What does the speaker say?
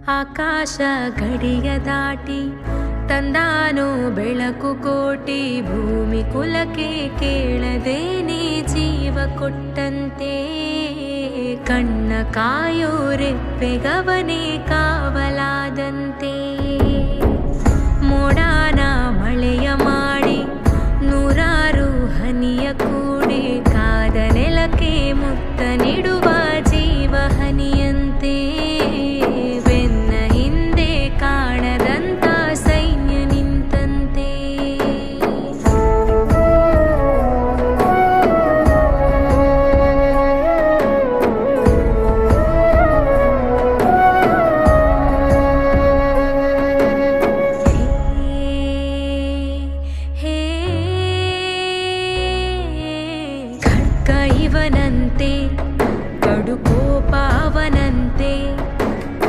ಆಕಾಶ ಗಡಿಯ ದಾಟಿ ತಂದಾನೋ ಬೆಳಕು ಕೋಟಿ, ಭೂಮಿ ಕುಲಕ್ಕೆ ಕೇಳದೇನೆ ಜೀವ ಕೊಟ್ಟಂತೆ. ಕಣ್ಣ ಕಾಯೋ ರೆಪ್ಪೆಗವನೇ ಕಾವಲಾದಂತೆ.